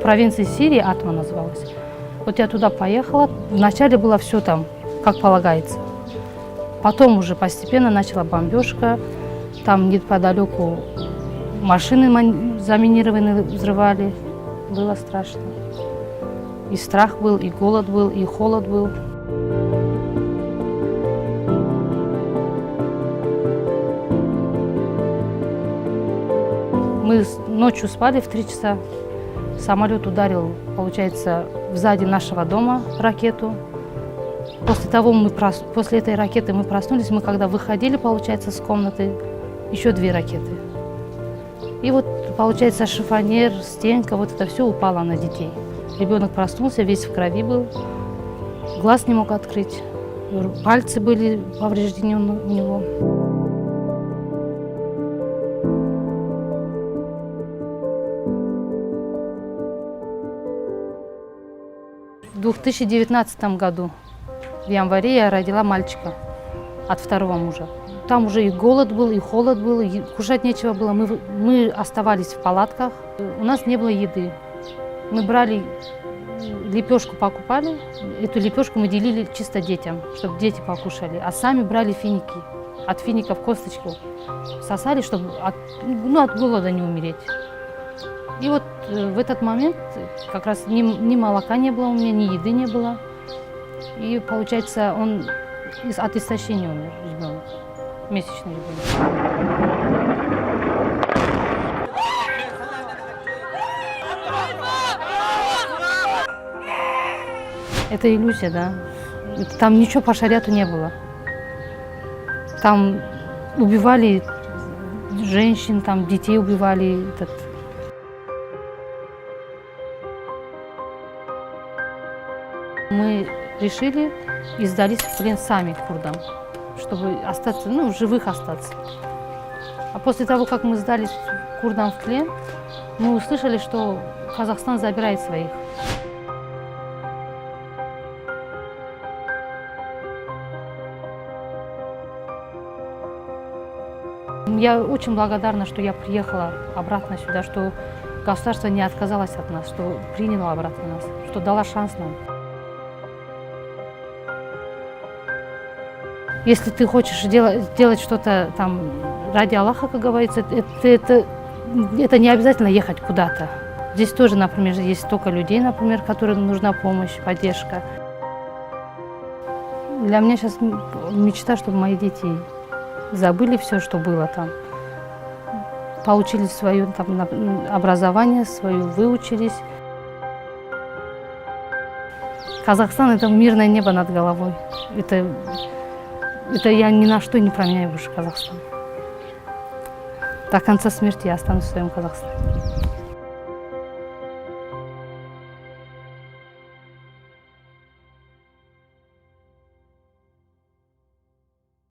провинции Сирии, Атма называлась. Вот я туда поехала, вначале было все там, как полагается. Потом уже постепенно начала бомбежка, там неподалеку машины заминированные взрывали, было страшно. И страх был, и голод был, и холод был. Мы ночью спали в 3 часа. Самолет ударил, получается, сзади нашего дома ракету. После этой ракеты мы проснулись. Мы когда выходили, получается, с комнаты, еще 2 ракеты. И вот, получается, шифонер, стенка, вот это все упало на детей. Ребенок проснулся, весь в крови был, глаз не мог открыть, пальцы были повреждены у него. В 2019 году, в январе, я родила мальчика от 2-го мужа. Там уже и голод был, и холод был, и кушать нечего было. Мы оставались в палатках, у нас не было еды. Мы брали лепешку, покупали, эту лепешку мы делили чисто детям, чтобы дети покушали, а сами брали финики. От фиников косточку сосали, чтобы от голода не умереть. И вот в этот момент как раз ни молока не было у меня, ни еды не было. И получается, он от истощения умер, ребенок, месячный ребенок. Это иллюзия, да. Там ничего по шариату не было. Там убивали женщин, там детей убивали. Мы решили и сдались в плен сами курдам, чтобы остаться, в живых остаться. А после того, как мы сдались курдам в плен, мы услышали, что Казахстан забирает своих. Я очень благодарна, что я приехала обратно сюда, что государство не отказалось от нас, что приняло обратно нас, что дало шанс нам. Если ты хочешь делать что-то там ради Аллаха, как говорится, это не обязательно ехать куда-то. Здесь тоже, например, есть столько людей, например, которым нужна помощь, поддержка. Для меня сейчас мечта, чтобы мои дети забыли все, что было там, получили свое образование, свое выучились. Казахстан – это мирное небо над головой. Это я ни на что не променяю больше Казахстан. До конца смерти я останусь в своем Казахстане.